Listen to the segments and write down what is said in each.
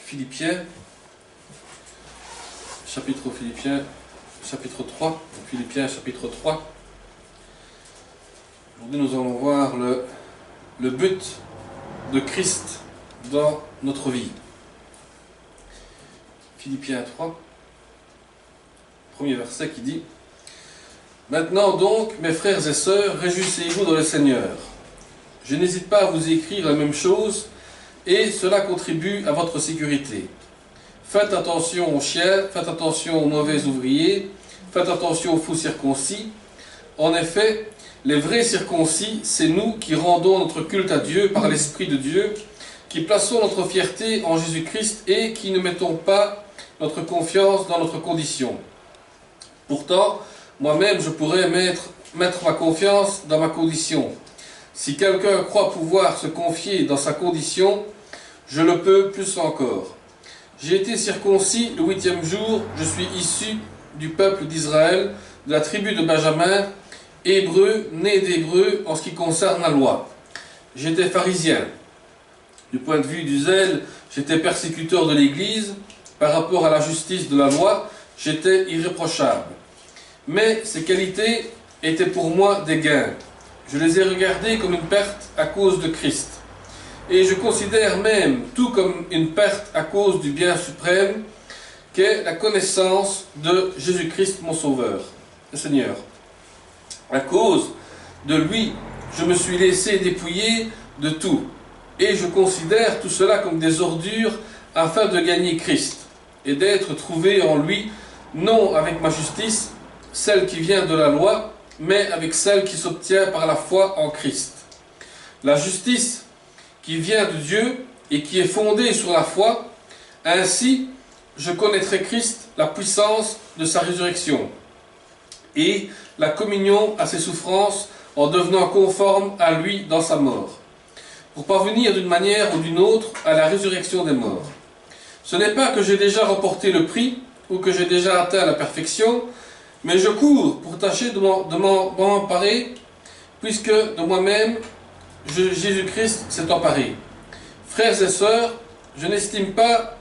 Philippiens, chapitre 3, Philippiens chapitre 3. Aujourd'hui nous allons voir le but de Christ dans notre vie. Philippiens 3, premier verset qui dit: Maintenant donc, mes frères et sœurs, réjouissez-vous dans le Seigneur. Je n'hésite pas à vous écrire la même chose, et cela contribue à votre sécurité. Faites attention aux chiens, faites attention aux mauvais ouvriers, faites attention aux faux circoncis. En effet, les vrais circoncis, c'est nous qui rendons notre culte à Dieu par l'Esprit de Dieu, qui plaçons notre fierté en Jésus-Christ et qui ne mettons pas notre confiance dans notre condition. Pourtant, moi-même, je pourrais mettre ma confiance dans ma condition. Si quelqu'un croit pouvoir se confier dans sa condition, je le peux plus encore. J'ai été circoncis le 8e jour, je suis issu du peuple d'Israël, de la tribu de Benjamin, hébreu, né d'hébreu en ce qui concerne la loi. J'étais pharisien. Du point de vue du zèle, j'étais persécuteur de l'Église. Par rapport à la justice de la loi, j'étais irréprochable. Mais ces qualités étaient pour moi des gains. Je les ai regardées comme une perte à cause de Christ. Et je considère même tout comme une perte à cause du bien suprême qu'est la connaissance de Jésus-Christ mon Sauveur, le Seigneur. À cause de lui, je me suis laissé dépouiller de tout. Et je considère tout cela comme des ordures afin de gagner Christ et d'être trouvé en lui, non avec ma justice, celle qui vient de la loi, mais avec celle qui s'obtient par la foi en Christ. La justice qui vient de Dieu et qui est fondée sur la foi, ainsi je connaîtrai Christ, la puissance de sa résurrection, et la communion à ses souffrances en devenant conforme à lui dans sa mort, pour parvenir d'une manière ou d'une autre à la résurrection des morts. Ce n'est pas que j'ai déjà remporté le prix ou que j'ai déjà atteint la perfection, mais je cours pour tâcher de m'en emparer, puisque de moi-même, Jésus-Christ s'est emparé. Frères et sœurs, je n'estime pas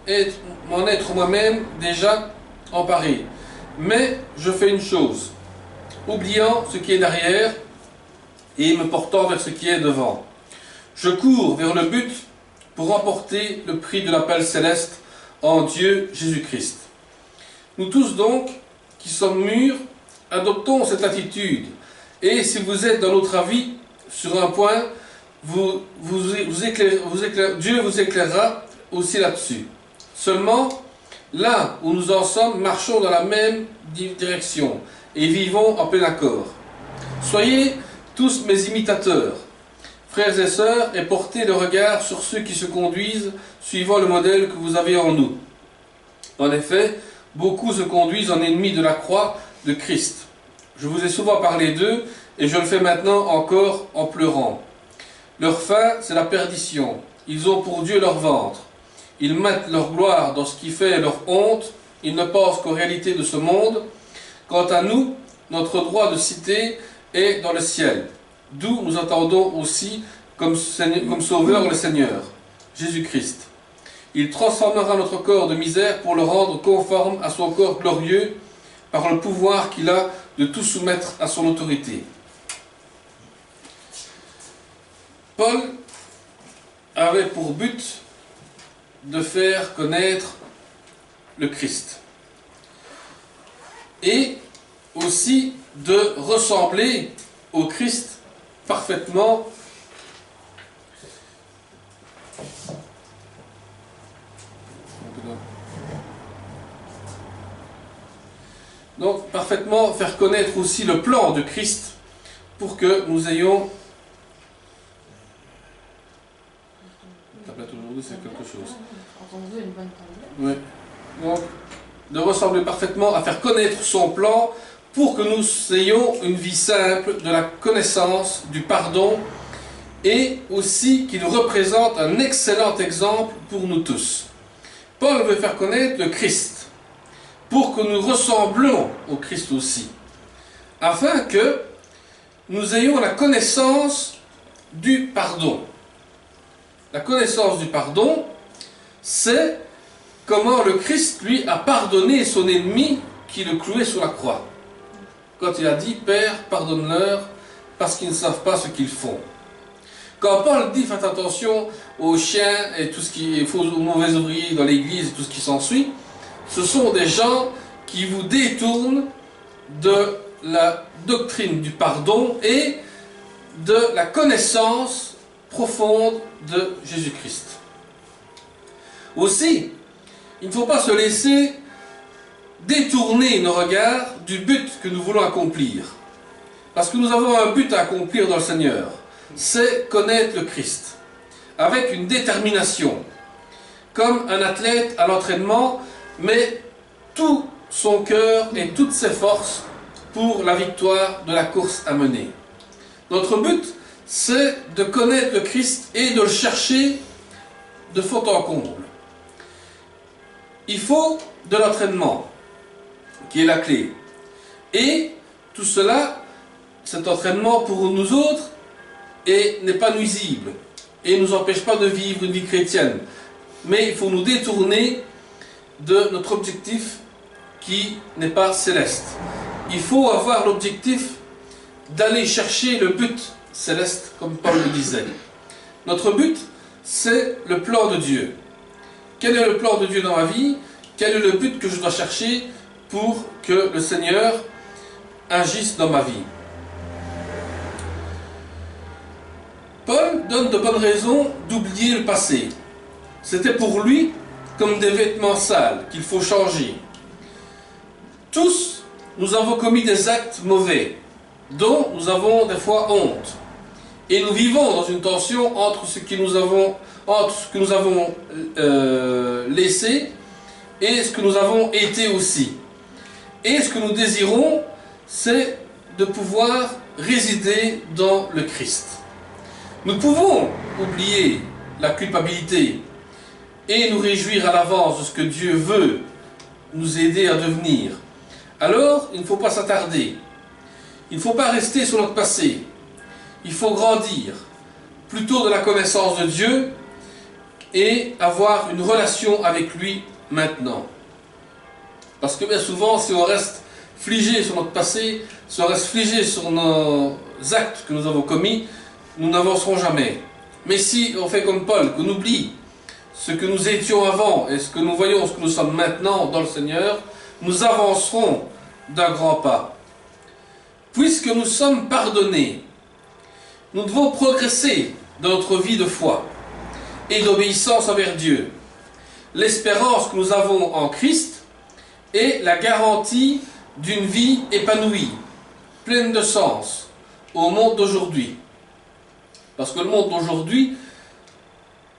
m'en être moi-même déjà emparé, mais je fais une chose, oubliant ce qui est derrière et me portant vers ce qui est devant. Je cours vers le but pour remporter le prix de l'appel céleste en Dieu Jésus-Christ. Nous tous donc, qui sommes mûrs, adoptons cette attitude. Et si vous êtes dans notre avis sur un point, Dieu vous éclairera aussi là-dessus. Seulement, là où nous en sommes, marchons dans la même direction et vivons en plein accord. Soyez tous mes imitateurs, frères et sœurs, et portez le regard sur ceux qui se conduisent suivant le modèle que vous avez en nous. En effet, beaucoup se conduisent en ennemis de la croix de Christ. Je vous ai souvent parlé d'eux, et je le fais maintenant encore en pleurant. Leur fin, c'est la perdition. Ils ont pour Dieu leur ventre. Ils mettent leur gloire dans ce qui fait leur honte. Ils ne pensent qu'aux réalités de ce monde. Quant à nous, notre droit de cité est dans le ciel, d'où nous attendons aussi comme sauveur le Seigneur, Jésus-Christ. Il transformera notre corps de misère pour le rendre conforme à son corps glorieux par le pouvoir qu'il a de tout soumettre à son autorité. Paul avait pour but de faire connaître le Christ et aussi de ressembler au Christ parfaitement. Donc, parfaitement faire connaître aussi le plan de Christ pour que nous ayons... La tablette aujourd'hui, c'est quelque chose. Oui. Donc, de ressembler parfaitement à faire connaître son plan pour que nous ayons une vie simple de la connaissance, du pardon, et aussi qu'il représente un excellent exemple pour nous tous. Paul veut faire connaître le Christ, pour que nous ressemblons au Christ aussi, afin que nous ayons la connaissance du pardon. La connaissance du pardon, c'est comment le Christ, lui, a pardonné son ennemi qui le clouait sur la croix. Quand il a dit, Père, pardonne-leur, parce qu'ils ne savent pas ce qu'ils font. Quand Paul dit, faites attention aux chiens et tout ce qui est faux, aux mauvais ouvriers dans l'église et tout ce qui s'ensuit, ce sont des gens qui vous détournent de la doctrine du pardon et de la connaissance profonde de Jésus-Christ. Aussi, il ne faut pas se laisser détourner nos regards du but que nous voulons accomplir. Parce que nous avons un but à accomplir dans le Seigneur, c'est connaître le Christ, avec une détermination, comme un athlète à l'entraînement, mais tout son cœur et toutes ses forces pour la victoire de la course à mener. Notre but, c'est de connaître le Christ et de le chercher de fond en comble. Il faut de l'entraînement, qui est la clé. Et tout cela, cet entraînement pour nous autres, n'est pas nuisible et ne nous empêche pas de vivre une vie chrétienne. Mais il faut nous détourner de notre objectif qui n'est pas céleste. Il faut avoir l'objectif d'aller chercher le but céleste, comme Paul le disait. Notre but, c'est le plan de Dieu. Quel est le plan de Dieu dans ma vie? Quel est le but que je dois chercher pour que le Seigneur agisse dans ma vie? Paul donne de bonnes raisons d'oublier le passé. C'était pour lui comme des vêtements sales qu'il faut changer. Tous, nous avons commis des actes mauvais, dont nous avons des fois honte. Et nous vivons dans une tension entre ce que nous avons, laissé et ce que nous avons été aussi. Et ce que nous désirons, c'est de pouvoir résider dans le Christ. Nous pouvons oublier la culpabilité et nous réjouir à l'avance de ce que Dieu veut nous aider à devenir. Alors, il ne faut pas s'attarder. Il ne faut pas rester sur notre passé. Il faut grandir, plutôt de la connaissance de Dieu et avoir une relation avec lui maintenant. Parce que bien souvent, si on reste figé sur notre passé, si on reste figé sur nos actes que nous avons commis, nous n'avancerons jamais. Mais si on fait comme Paul, qu'on oublie ce que nous étions avant et ce que nous voyons, ce que nous sommes maintenant dans le Seigneur, nous avancerons d'un grand pas. Puisque nous sommes pardonnés, nous devons progresser dans notre vie de foi et d'obéissance envers Dieu. L'espérance que nous avons en Christ est la garantie d'une vie épanouie, pleine de sens, au monde d'aujourd'hui. Parce que le monde d'aujourd'hui,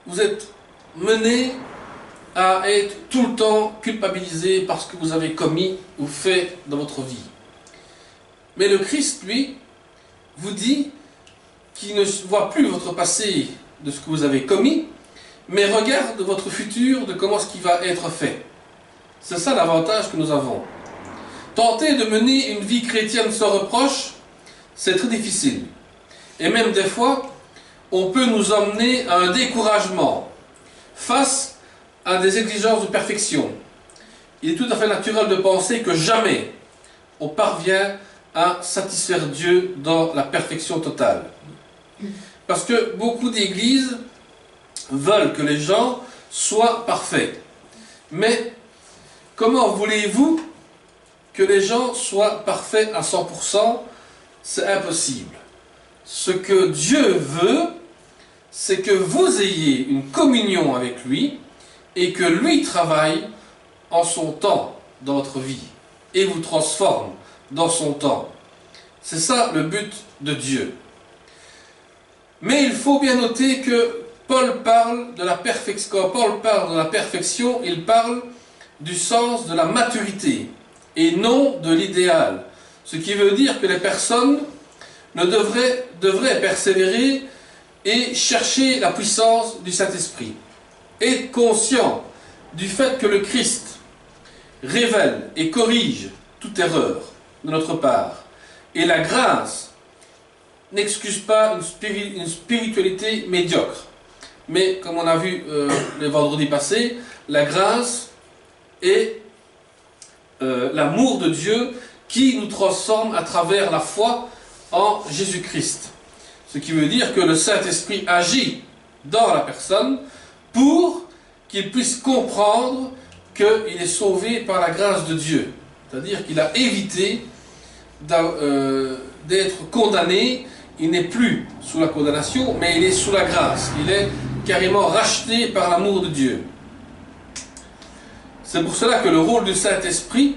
vous êtes menés à être tout le temps culpabilisé par ce que vous avez commis ou fait dans votre vie. Mais le Christ, lui, vous dit qu'il ne voit plus votre passé de ce que vous avez commis, mais regarde votre futur de comment ce qui va être fait. C'est ça l'avantage que nous avons. Tenter de mener une vie chrétienne sans reproche, c'est très difficile. Et même des fois, on peut nous emmener à un découragement face à des exigences de perfection. Il est tout à fait naturel de penser que jamais on parvient à satisfaire Dieu dans la perfection totale. Parce que beaucoup d'églises veulent que les gens soient parfaits. Mais comment voulez-vous que les gens soient parfaits à 100%? C'est impossible. Ce que Dieu veut, c'est que vous ayez une communion avec lui et que lui travaille en son temps dans votre vie et vous transforme dans son temps. C'est ça le but de Dieu. Mais il faut bien noter que Paul parle de la perfection. Quand Paul parle de la perfection, il parle du sens de la maturité et non de l'idéal. Ce qui veut dire que les personnes devraient persévérer et chercher la puissance du Saint-Esprit. Être conscient du fait que le Christ révèle et corrige toute erreur de notre part. Et la grâce n'excuse pas une spiritualité médiocre. Mais comme on a vu les vendredis passés, la grâce et l'amour de Dieu qui nous transforme à travers la foi en Jésus-Christ. Ce qui veut dire que le Saint-Esprit agit dans la personne pour qu'il puisse comprendre qu'il est sauvé par la grâce de Dieu. C'est-à-dire qu'il a évité d'être condamné. Il n'est plus sous la condamnation, mais il est sous la grâce. Il est carrément racheté par l'amour de Dieu. C'est pour cela que le rôle du Saint-Esprit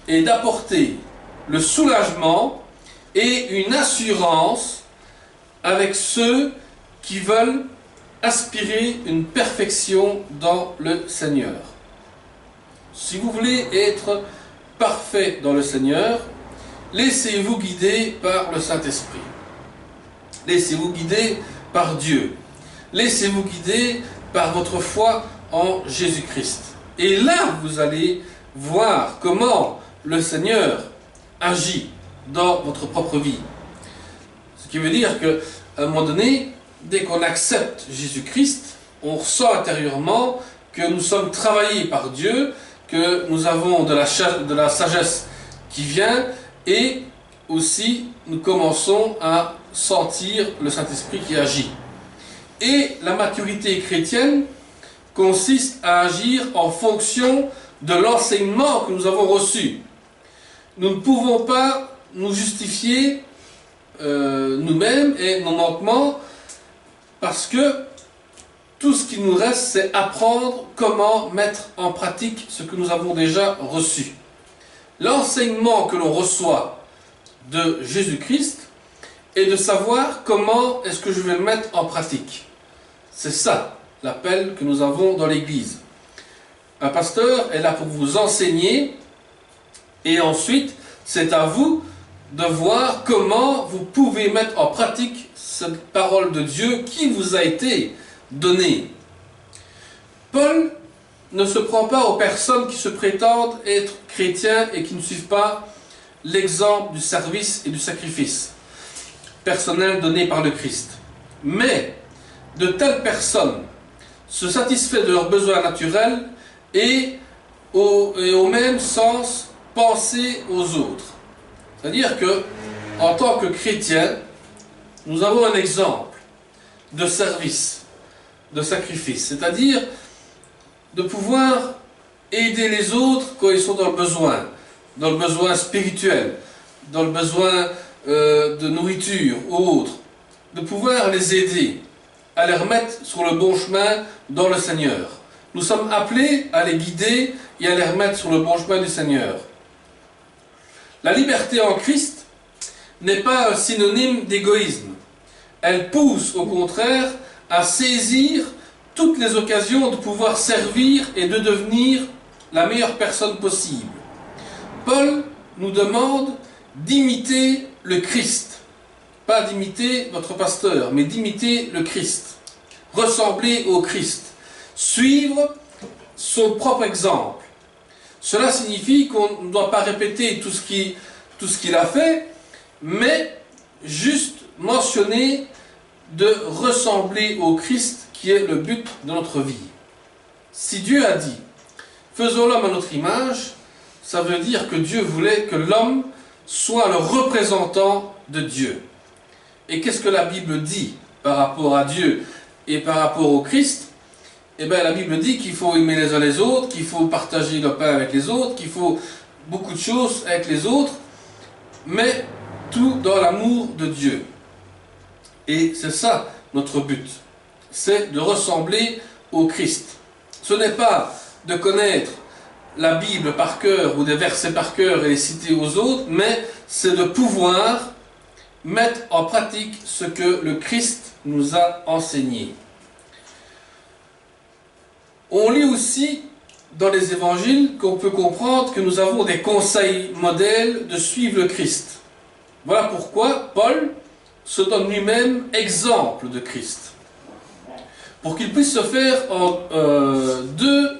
est d'apporter le soulagement et une assurance avec ceux qui veulent aspirer une perfection dans le Seigneur. Si vous voulez être parfait dans le Seigneur, laissez-vous guider par le Saint-Esprit. Laissez-vous guider par Dieu. Laissez-vous guider par votre foi en Jésus-Christ. Et là, vous allez voir comment le Seigneur agit dans votre propre vie. Ce qui veut dire qu'à un moment donné, dès qu'on accepte Jésus-Christ, on ressent intérieurement que nous sommes travaillés par Dieu, que nous avons de la sagesse qui vient, et aussi nous commençons à sentir le Saint-Esprit qui agit. Et la maturité chrétienne consiste à agir en fonction de l'enseignement que nous avons reçu. Nous ne pouvons pas nous justifier nous-mêmes et nos manquements, parce que tout ce qui nous reste, c'est apprendre comment mettre en pratique ce que nous avons déjà reçu. L'enseignement que l'on reçoit de Jésus-Christ est de savoir comment est-ce que je vais le mettre en pratique. C'est ça l'appel que nous avons dans l'Église. Un pasteur est là pour vous enseigner, et ensuite c'est à vous de voir comment vous pouvez mettre en pratique cette parole de Dieu qui vous a été donnée. Paul ne se prend pas aux personnes qui se prétendent être chrétiens et qui ne suivent pas l'exemple du service et du sacrifice personnel donné par le Christ. Mais de telles personnes se satisfait de leurs besoins naturels et au même sens penser aux autres. C'est-à-dire que, en tant que chrétiens, nous avons un exemple de service, de sacrifice, c'est-à-dire de pouvoir aider les autres quand ils sont dans le besoin spirituel, dans le besoin de nourriture ou autre, de pouvoir les aider à les remettre sur le bon chemin dans le Seigneur. Nous sommes appelés à les guider et à les remettre sur le bon chemin du Seigneur. La liberté en Christ n'est pas un synonyme d'égoïsme. Elle pousse au contraire à saisir toutes les occasions de pouvoir servir et de devenir la meilleure personne possible. Paul nous demande d'imiter le Christ. Pas d'imiter votre pasteur, mais d'imiter le Christ. Ressembler au Christ. Suivre son propre exemple. Cela signifie qu'on ne doit pas répéter tout ce qu'il a fait, mais juste mentionner de ressembler au Christ qui est le but de notre vie. Si Dieu a dit « Faisons l'homme à notre image », ça veut dire que Dieu voulait que l'homme soit le représentant de Dieu. Et qu'est-ce que la Bible dit par rapport à Dieu et par rapport au Christ? Eh bien, la Bible dit qu'il faut aimer les uns les autres, qu'il faut partager le pain avec les autres, qu'il faut beaucoup de choses avec les autres, mais tout dans l'amour de Dieu. Et c'est ça notre but, c'est de ressembler au Christ. Ce n'est pas de connaître la Bible par cœur ou des versets par cœur et les citer aux autres, mais c'est de pouvoir mettre en pratique ce que le Christ nous a enseigné. On lit aussi dans les évangiles qu'on peut comprendre que nous avons des conseils modèles de suivre le Christ. Voilà pourquoi Paul se donne lui-même exemple de Christ. Pour qu'il puisse se faire en deux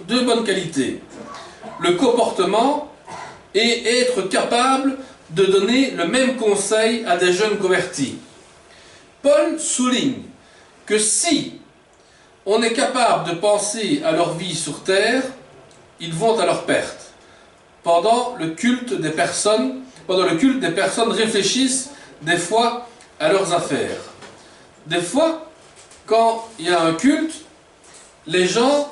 bonnes qualités. Le comportement et être capable de donner le même conseil à des jeunes convertis. Paul souligne que si on est capable de penser à leur vie sur terre, ils vont à leur perte. Pendant le culte des personnes réfléchissent des fois à leurs affaires. Des fois, quand il y a un culte, les gens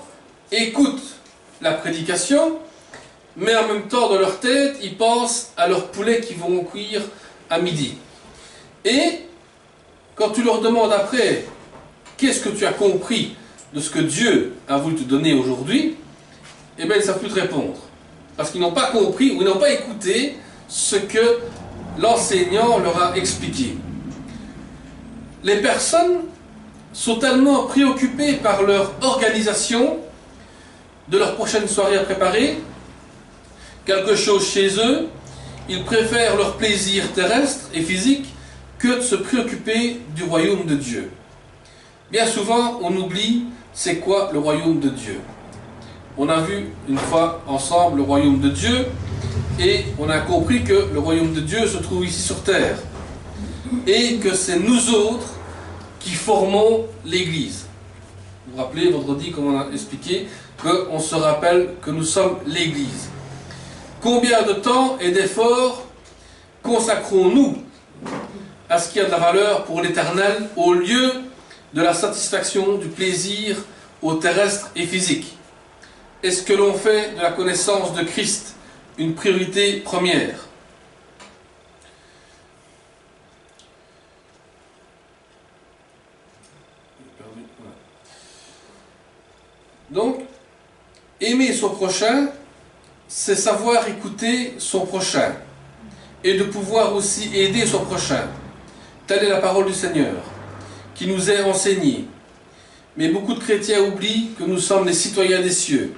écoutent la prédication, mais en même temps, dans leur tête, ils pensent à leurs poulets qui vont cuire à midi. Et quand tu leur demandes après, qu'est-ce que tu as compris de ce que Dieu a voulu te donner aujourd'hui, eh bien, ils ne savent plus te répondre. Parce qu'ils n'ont pas compris ou ils n'ont pas écouté ce que l'enseignant leur a expliqué. Les personnes sont tellement préoccupées par leur organisation de leur prochaine soirée à préparer, quelque chose chez eux, ils préfèrent leur plaisir terrestre et physique que de se préoccuper du royaume de Dieu. Bien souvent, on oublie c'est quoi le royaume de Dieu. On a vu une fois ensemble le royaume de Dieu et on a compris que le royaume de Dieu se trouve ici sur terre et que c'est nous autres qui formons l'Église. Vous vous rappelez, vendredi, comme on a expliqué, qu'on se rappelle que nous sommes l'Église. Combien de temps et d'efforts consacrons-nous à ce qui a de la valeur pour l'Éternel au lieu de la satisfaction, du plaisir au terrestre et physique? Est-ce que l'on fait de la connaissance de Christ une priorité première? Donc, aimer son prochain, c'est savoir écouter son prochain et de pouvoir aussi aider son prochain. Telle est la parole du Seigneur qui nous est enseignée. Mais beaucoup de chrétiens oublient que nous sommes les citoyens des cieux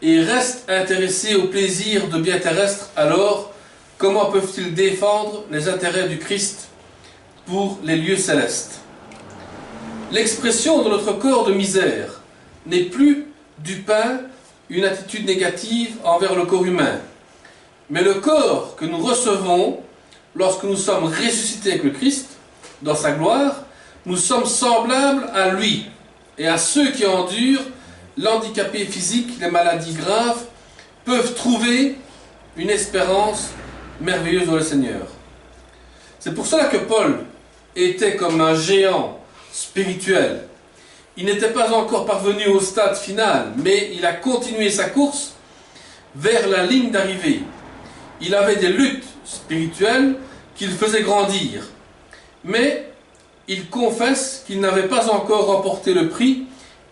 et restent intéressés au plaisir de biens terrestres. Alors, comment peuvent-ils défendre les intérêts du Christ pour les lieux célestes? L'expression de notre corps de misère n'est plus du pain une attitude négative envers le corps humain, mais le corps que nous recevons lorsque nous sommes ressuscités avec le Christ dans sa gloire, nous sommes semblables à lui et à ceux qui endurent l'handicapé physique, les maladies graves, peuvent trouver une espérance merveilleuse dans le Seigneur. C'est pour cela que Paul était comme un géant spirituel. Il n'était pas encore parvenu au stade final, mais il a continué sa course vers la ligne d'arrivée. Il avait des luttes spirituelles qui le faisaient grandir, mais il confesse qu'il n'avait pas encore remporté le prix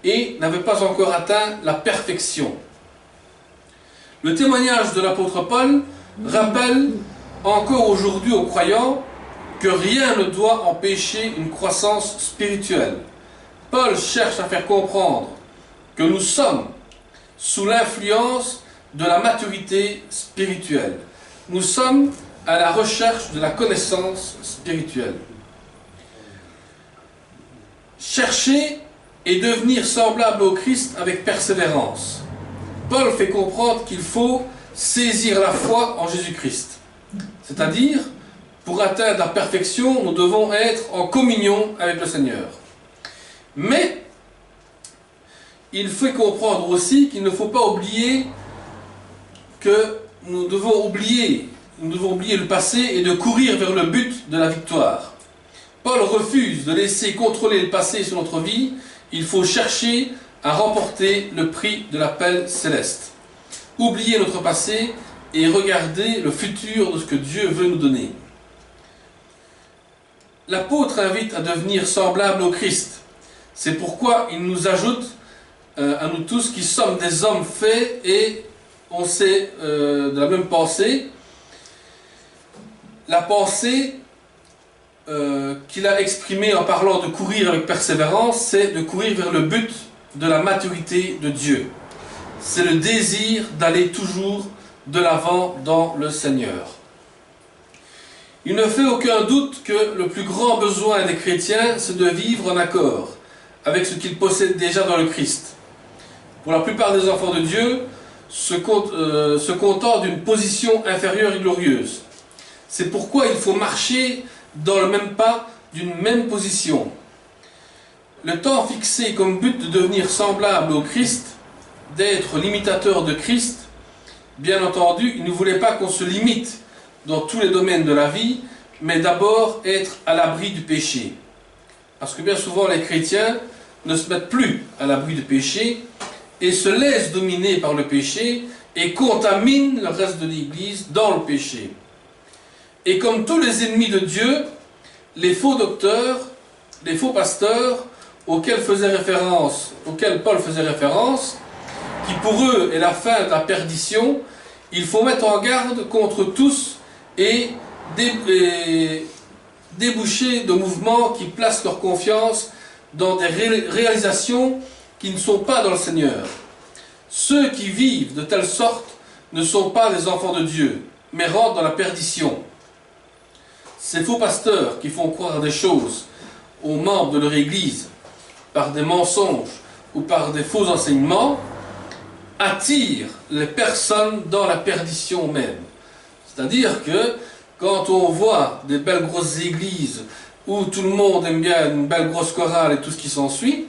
et n'avait pas encore atteint la perfection. Le témoignage de l'apôtre Paul rappelle encore aujourd'hui aux croyants que rien ne doit empêcher une croissance spirituelle. Paul cherche à faire comprendre que nous sommes sous l'influence de la maturité spirituelle. Nous sommes à la recherche de la connaissance spirituelle. Chercher et devenir semblable au Christ avec persévérance. Paul fait comprendre qu'il faut saisir la foi en Jésus-Christ. C'est-à-dire, pour atteindre la perfection, nous devons être en communion avec le Seigneur. Mais, il faut comprendre aussi qu'il ne faut pas oublier que nous devons oublier le passé et de courir vers le but de la victoire. Paul refuse de laisser contrôler le passé sur notre vie. Il faut chercher à remporter le prix de l'appel céleste. Oublier notre passé et regarder le futur de ce que Dieu veut nous donner. L'apôtre invite à devenir semblable au Christ. C'est pourquoi il nous ajoute à nous tous qui sommes des hommes faits et on sait de la même pensée. La pensée qu'il a exprimée en parlant de courir avec persévérance, c'est de courir vers le but de la maturité de Dieu. C'est le désir d'aller toujours de l'avant dans le Seigneur. Il ne fait aucun doute que le plus grand besoin des chrétiens, c'est de vivre en accord avec ce qu'ils possèdent déjà dans le Christ. Pour la plupart des enfants de Dieu, se contentent d'une position inférieure et glorieuse. C'est pourquoi il faut marcher dans le même pas d'une même position. Le temps fixé comme but de devenir semblable au Christ d'être l'imitateur de Christ, bien entendu, il ne voulait pas qu'on se limite dans tous les domaines de la vie, mais d'abord être à l'abri du péché. Parce que bien souvent les chrétiens ne se mettent plus à l'abri du péché et se laissent dominer par le péché et contaminent le reste de l'Église dans le péché. Et comme tous les ennemis de Dieu, les faux docteurs, les faux pasteurs auxquels Paul faisait référence, qui pour eux est la fin de la perdition, il faut mettre en garde contre tous et déboucher de mouvements qui placent leur confiance dans des réalisations qui ne sont pas dans le Seigneur. Ceux qui vivent de telle sorte ne sont pas des enfants de Dieu, mais rentrent dans la perdition. Ces faux pasteurs qui font croire des choses aux membres de leur Église par des mensonges ou par des faux enseignements attirent les personnes dans la perdition même. C'est-à-dire que quand on voit des belles grosses églises où tout le monde aime bien une belle grosse chorale et tout ce qui s'ensuit,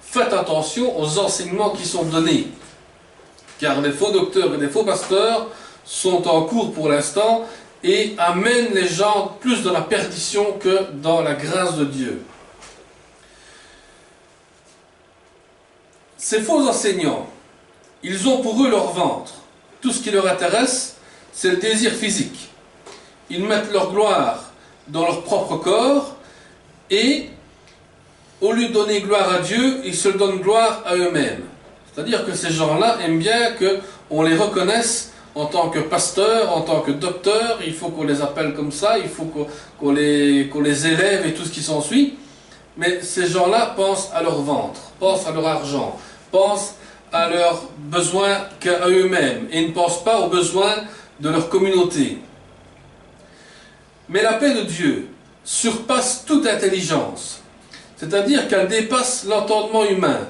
faites attention aux enseignements qui sont donnés. Car les faux docteurs et les faux pasteurs sont en cours pour l'instant et amènent les gens plus dans la perdition que dans la grâce de Dieu. Ces faux enseignants, ils ont pour eux leur ventre. Tout ce qui leur intéresse, c'est le désir physique. Ils mettent leur gloire dans leur propre corps et, au lieu de donner gloire à Dieu, ils se donnent gloire à eux-mêmes. C'est-à-dire que ces gens-là aiment bien qu'on les reconnaisse en tant que pasteur, en tant que docteur, il faut qu'on les appelle comme ça, il faut qu'on les élève et tout ce qui s'ensuit. Mais ces gens-là pensent à leur ventre, pensent à leur argent, pensent à leurs besoins qu'à eux-mêmes et ne pensent pas aux besoins de leur communauté. Mais la paix de Dieu surpasse toute intelligence, c'est-à-dire qu'elle dépasse l'entendement humain.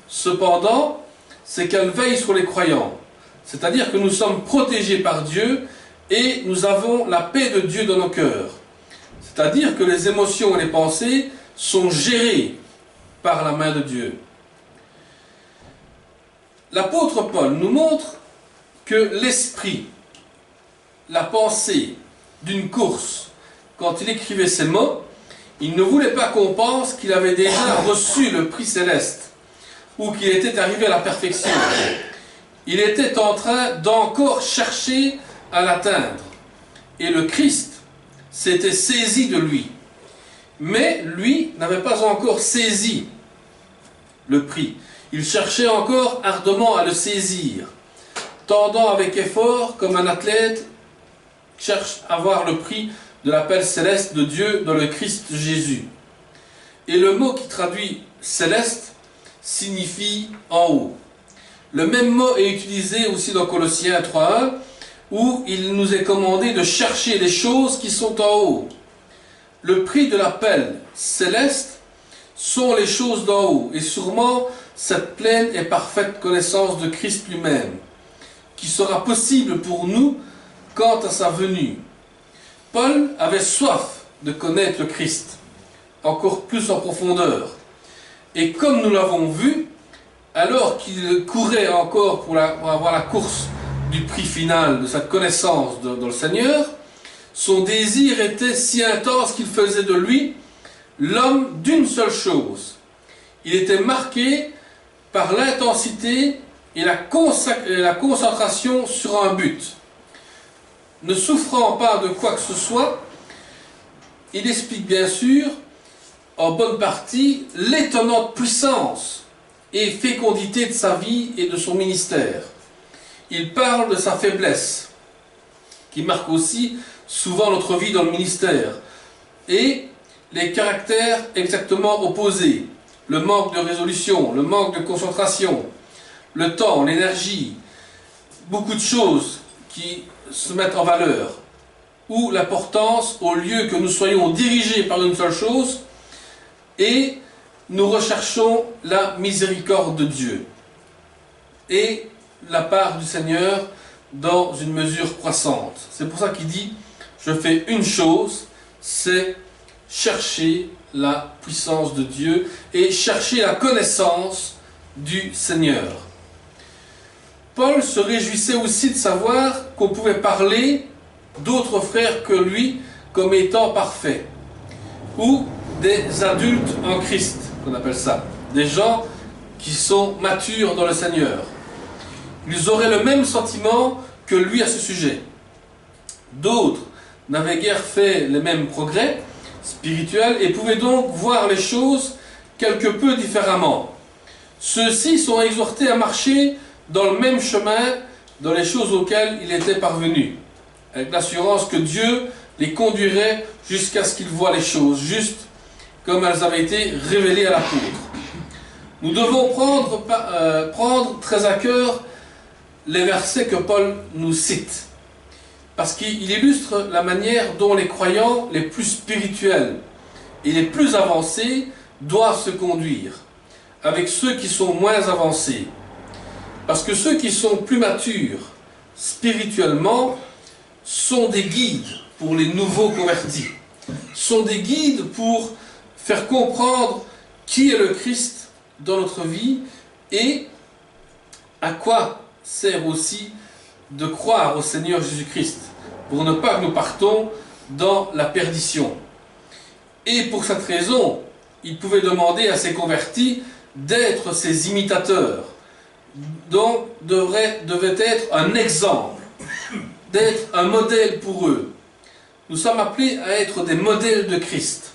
Cependant, c'est qu'elle veille sur les croyants, c'est-à-dire que nous sommes protégés par Dieu et nous avons la paix de Dieu dans nos cœurs. C'est-à-dire que les émotions et les pensées sont gérées par la main de Dieu. L'apôtre Paul nous montre que l'esprit, la pensée d'une course, quand il écrivait ces mots, il ne voulait pas qu'on pense qu'il avait déjà reçu le prix céleste ou qu'il était arrivé à la perfection. Il était en train d'encore chercher à l'atteindre. Et le Christ s'était saisi de lui. Mais lui n'avait pas encore saisi le prix. Il cherchait encore ardemment à le saisir, tendant avec effort comme un athlète cherche à voir le prix de l'appel céleste de Dieu dans le Christ Jésus. Et le mot qui traduit céleste signifie en haut. Le même mot est utilisé aussi dans Colossiens 3:1 où il nous est commandé de chercher les choses qui sont en haut. Le prix de l'appel céleste sont les choses d'en haut et sûrement cette pleine et parfaite connaissance de Christ lui-même qui sera possible pour nous quant à sa venue. Paul avait soif de connaître le Christ, encore plus en profondeur. Et comme nous l'avons vu, alors qu'il courait encore pour avoir la course du prix final de sa connaissance dans le Seigneur, son désir était si intense qu'il faisait de lui l'homme d'une seule chose. Il était marqué par l'intensité et la concentration sur un but. Ne souffrant pas de quoi que ce soit, il explique bien sûr, en bonne partie, l'étonnante puissance et fécondité de sa vie et de son ministère. Il parle de sa faiblesse, qui marque aussi souvent notre vie dans le ministère, et les caractères exactement opposés, le manque de résolution, le manque de concentration, le temps, l'énergie, beaucoup de choses qui se mettent en valeur, ou l'importance, au lieu que nous soyons dirigés par une seule chose, et nous recherchons la miséricorde de Dieu et la part du Seigneur dans une mesure croissante. C'est pour ça qu'il dit, je fais une chose, c'est chercher la puissance de Dieu et chercher la connaissance du Seigneur. Paul se réjouissait aussi de savoir qu'on pouvait parler d'autres frères que lui comme étant parfaits, ou des adultes en Christ, qu'on appelle ça, des gens qui sont matures dans le Seigneur. Ils auraient le même sentiment que lui à ce sujet. D'autres n'avaient guère fait les mêmes progrès spirituels et pouvaient donc voir les choses quelque peu différemment. Ceux-ci sont exhortés à marcher dans le même chemin, dans les choses auxquelles il était parvenu, avec l'assurance que Dieu les conduirait jusqu'à ce qu'ils voient les choses justes comme elles avaient été révélées à l'apôtre. Nous devons prendre très à cœur les versets que Paul nous cite, parce qu'il illustre la manière dont les croyants les plus spirituels et les plus avancés doivent se conduire avec ceux qui sont moins avancés. Parce que ceux qui sont plus matures spirituellement sont des guides pour les nouveaux convertis, sont des guides pour faire comprendre qui est le Christ dans notre vie et à quoi sert aussi de croire au Seigneur Jésus-Christ, pour ne pas que nous partons dans la perdition. Et pour cette raison, il pouvait demander à ses convertis d'être ses imitateurs, donc devait être un exemple, d'être un modèle pour eux. Nous sommes appelés à être des modèles de Christ.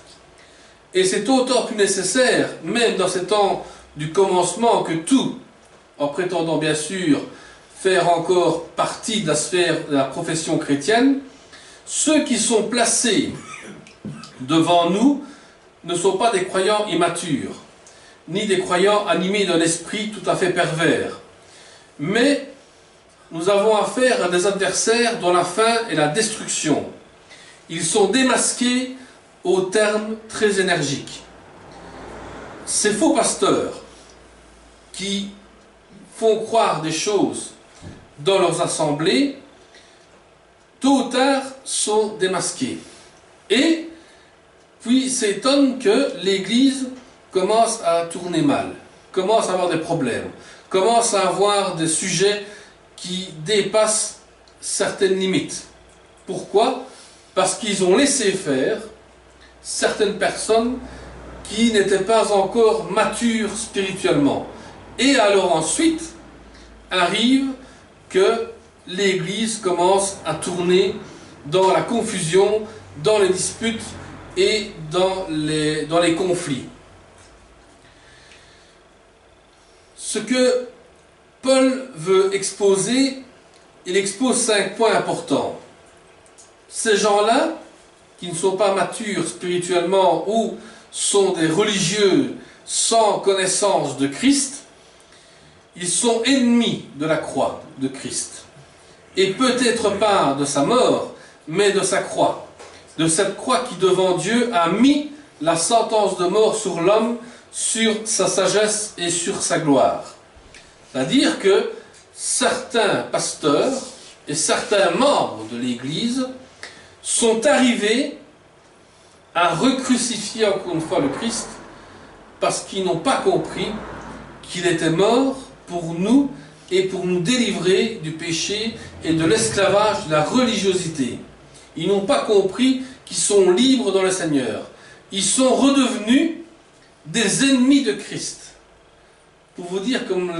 Et c'est d'autant plus nécessaire, même dans ces temps du commencement, que tout, en prétendant bien sûr faire encore partie de la sphère de la profession chrétienne, ceux qui sont placés devant nous ne sont pas des croyants immatures, ni des croyants animés d'un esprit tout à fait pervers. Mais nous avons affaire à des adversaires dont la fin est la destruction. Ils sont démasqués aux termes très énergiques. Ces faux pasteurs qui font croire des choses dans leurs assemblées, tôt ou tard sont démasqués. Et puis s'étonne que l'Église commence à tourner mal, commence à avoir des problèmes, commence à avoir des sujets qui dépassent certaines limites. Pourquoi? Parce qu'ils ont laissé faire certaines personnes qui n'étaient pas encore matures spirituellement. Et alors ensuite arrive que l'Église commence à tourner dans la confusion, dans les disputes et dans les conflits. Ce que Paul veut exposer, il expose 5 points importants. Ces gens-là, qui ne sont pas matures spirituellement ou sont des religieux sans connaissance de Christ, ils sont ennemis de la croix de Christ. Et peut-être pas de sa mort, mais de sa croix. De cette croix qui devant Dieu a mis la sentence de mort sur l'homme, sur sa sagesse et sur sa gloire. C'est-à-dire que certains pasteurs et certains membres de l'Église sont arrivés à recrucifier encore une fois le Christ parce qu'ils n'ont pas compris qu'il était mort pour nous et pour nous délivrer du péché et de l'esclavage de la religiosité. Ils n'ont pas compris qu'ils sont libres dans le Seigneur. Ils sont redevenus des ennemis de Christ. Pour vous dire comme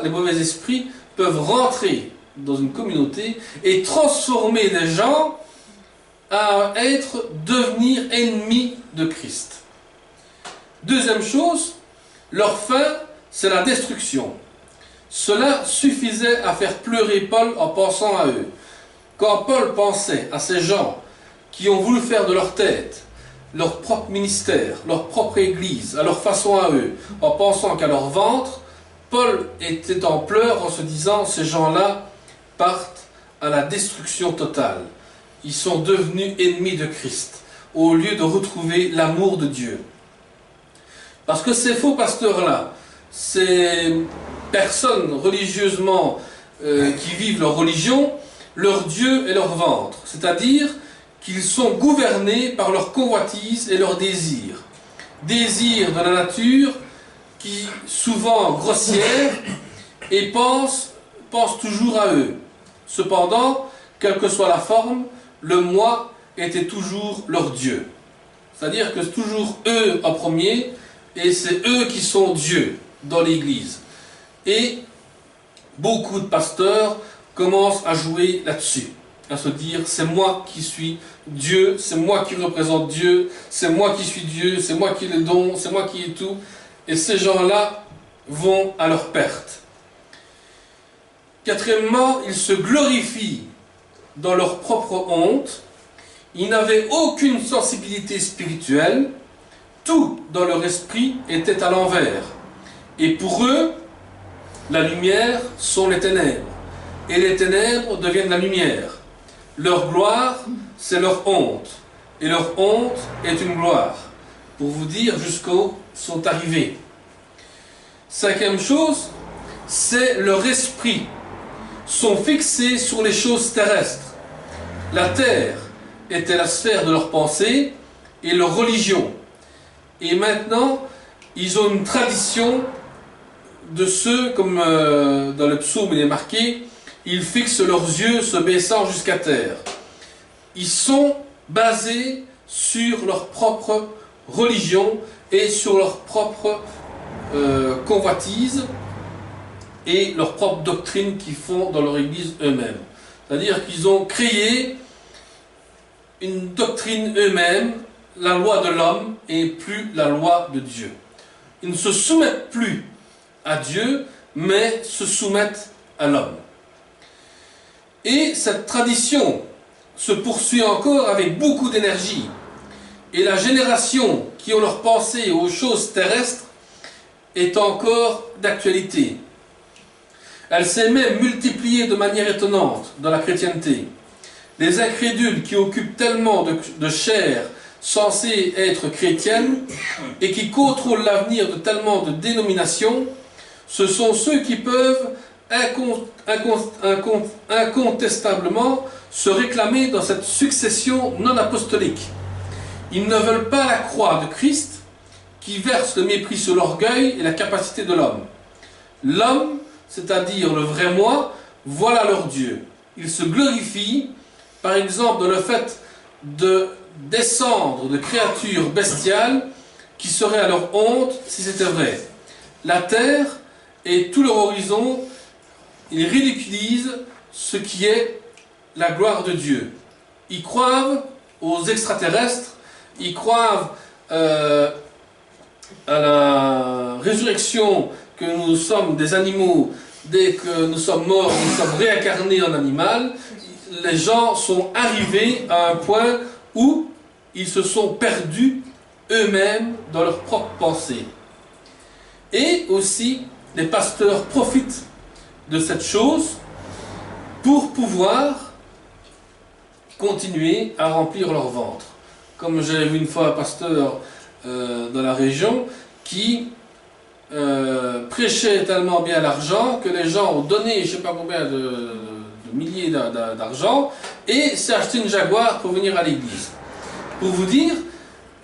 les mauvais esprits peuvent rentrer dans une communauté et transformer des gens à devenir ennemis de Christ. Deuxième chose, leur fin, c'est la destruction. Cela suffisait à faire pleurer Paul en pensant à eux. Quand Paul pensait à ces gens qui ont voulu faire de leur tête leur propre ministère, leur propre église, à leur façon à eux, en pensant qu'à leur ventre, Paul était en pleurs en se disant, ces gens-là partent à la destruction totale. Ils sont devenus ennemis de Christ, au lieu de retrouver l'amour de Dieu. Parce que ces faux pasteurs-là, ces personnes religieusement qui vivent leur religion, leur Dieu est leur ventre. C'est-à-dire qu'ils sont gouvernés par leurs convoitises et leurs désirs. Désirs de la nature qui, souvent grossières, et pensent pensent toujours à eux. Cependant, quelle que soit la forme, le moi était toujours leur Dieu. C'est-à-dire que c'est toujours eux en premier, et c'est eux qui sont Dieu dans l'Église. Et beaucoup de pasteurs commencent à jouer là-dessus, à se dire c'est moi qui suis Dieu, c'est moi qui représente Dieu, c'est moi qui suis Dieu, c'est moi qui ai le don, c'est moi qui ai tout. Et ces gens-là vont à leur perte. Quatrièmement, ils se glorifient dans leur propre honte. Ils n'avaient aucune sensibilité spirituelle. Tout dans leur esprit était à l'envers. Et pour eux, la lumière sont les ténèbres. Et les ténèbres deviennent la lumière. Leur gloire, c'est leur honte. Et leur honte est une gloire. Pour vous dire jusqu'où sont arrivés. Cinquième chose, c'est leur esprit. Sont fixés sur les choses terrestres. La terre était la sphère de leur pensée et leur religion. Et maintenant, ils ont une tradition de ceux, comme dans le psaume il est marqué, ils fixent leurs yeux se baissant jusqu'à terre. Ils sont basés sur leur propre religion et sur leur propre convoitise et leur propre doctrine qu'ils font dans leur église eux-mêmes. C'est-à-dire qu'ils ont créé une doctrine eux-mêmes, la loi de l'homme et plus la loi de Dieu. Ils ne se soumettent plus à Dieu, mais se soumettent à l'homme. Et cette tradition se poursuit encore avec beaucoup d'énergie. Et la génération qui ont leur pensée aux choses terrestres est encore d'actualité. Elle s'est même multipliée de manière étonnante dans la chrétienté. Les incrédules qui occupent tellement de chair censée être chrétienne et qui contrôlent l'avenir de tellement de dénominations, ce sont ceux qui peuvent incontestablement se réclamer dans cette succession non apostolique. Ils ne veulent pas la croix de Christ qui verse le mépris sur l'orgueil et la capacité de l'homme. L'homme, c'est-à-dire le vrai moi, voilà leur Dieu. Ils se glorifient, par exemple, dans le fait de descendre de créatures bestiales qui seraient à leur honte si c'était vrai. La terre et tout leur horizon, ils ridiculisent ce qui est la gloire de Dieu. Ils croient aux extraterrestres, ils croient à la résurrection, que nous sommes des animaux, dès que nous sommes morts, nous sommes réincarnés en animal. Les gens sont arrivés à un point où ils se sont perdus eux-mêmes dans leurs propres pensées. Et aussi, les pasteurs profitent de cette chose pour pouvoir continuer à remplir leur ventre. Comme j'avais vu une fois un pasteur dans la région qui prêchait tellement bien l'argent que les gens ont donné je ne sais pas combien de milliers d'argent et s'est acheté une Jaguar pour venir à l'église. Pour vous dire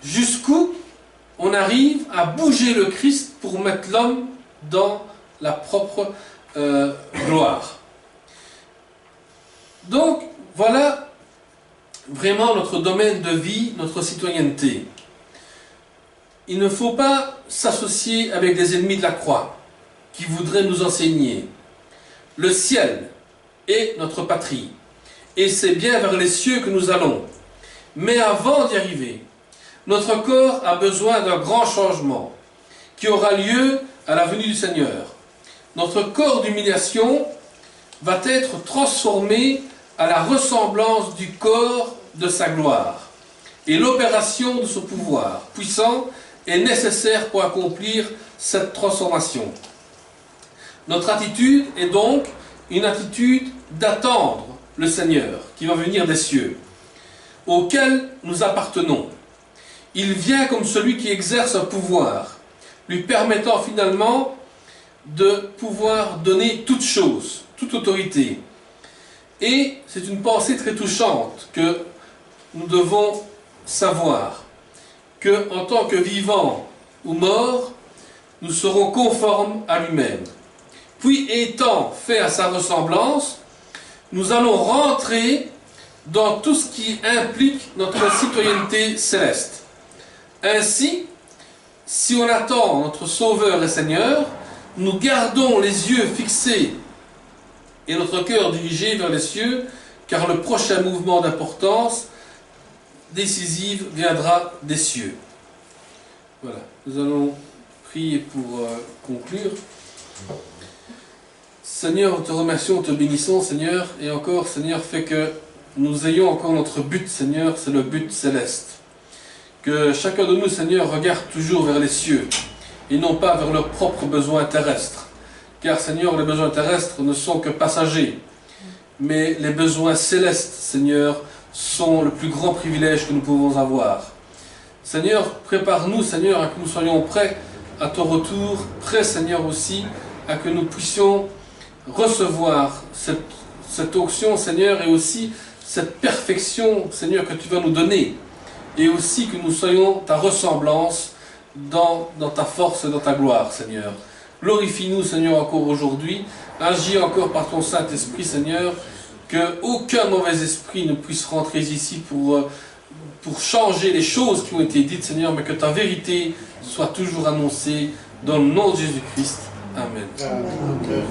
jusqu'où on arrive à bouger le Christ pour mettre l'homme dans la propre gloire. Donc voilà vraiment notre domaine de vie, notre citoyenneté. Il ne faut pas s'associer avec des ennemis de la croix qui voudraient nous enseigner. Le ciel est notre patrie et c'est bien vers les cieux que nous allons. Mais avant d'y arriver, notre corps a besoin d'un grand changement qui aura lieu à la venue du Seigneur. Notre corps d'humiliation va être transformé à la ressemblance du corps de sa gloire. Et l'opération de ce pouvoir puissant est nécessaire pour accomplir cette transformation. Notre attitude est donc une attitude d'attendre le Seigneur qui va venir des cieux, auquel nous appartenons. Il vient comme celui qui exerce un pouvoir, lui permettant finalement de pouvoir donner toute chose, toute autorité. Et c'est une pensée très touchante que nous devons savoir, que en tant que vivants ou morts, nous serons conformes à lui-même. Puis étant fait à sa ressemblance, nous allons rentrer dans tout ce qui implique notre citoyenneté céleste. Ainsi, si on attend notre Sauveur et Seigneur, nous gardons les yeux fixés et notre cœur dirigé vers les cieux, car le prochain mouvement d'importance décisive viendra des cieux. Voilà, nous allons prier pour conclure. Seigneur, nous te remercions, nous te bénissons, Seigneur, et encore, Seigneur, fais que nous ayons encore notre but, Seigneur, c'est le but céleste. Que chacun de nous, Seigneur, regarde toujours vers les cieux, et non pas vers leurs propres besoins terrestres. Car, Seigneur, les besoins terrestres ne sont que passagers, mais les besoins célestes, Seigneur, sont le plus grand privilège que nous pouvons avoir. Seigneur, prépare-nous, Seigneur, à que nous soyons prêts à ton retour, prêts, Seigneur, aussi, à que nous puissions recevoir cette onction, Seigneur, et aussi cette perfection, Seigneur, que tu vas nous donner, et aussi que nous soyons ta ressemblance dans ta force et dans ta gloire, Seigneur. Glorifie-nous, Seigneur, encore aujourd'hui, agis encore par ton Saint-Esprit, Seigneur, qu'aucun mauvais esprit ne puisse rentrer ici pour changer les choses qui ont été dites, Seigneur, mais que ta vérité soit toujours annoncée dans le nom de Jésus-Christ. Amen. Amen.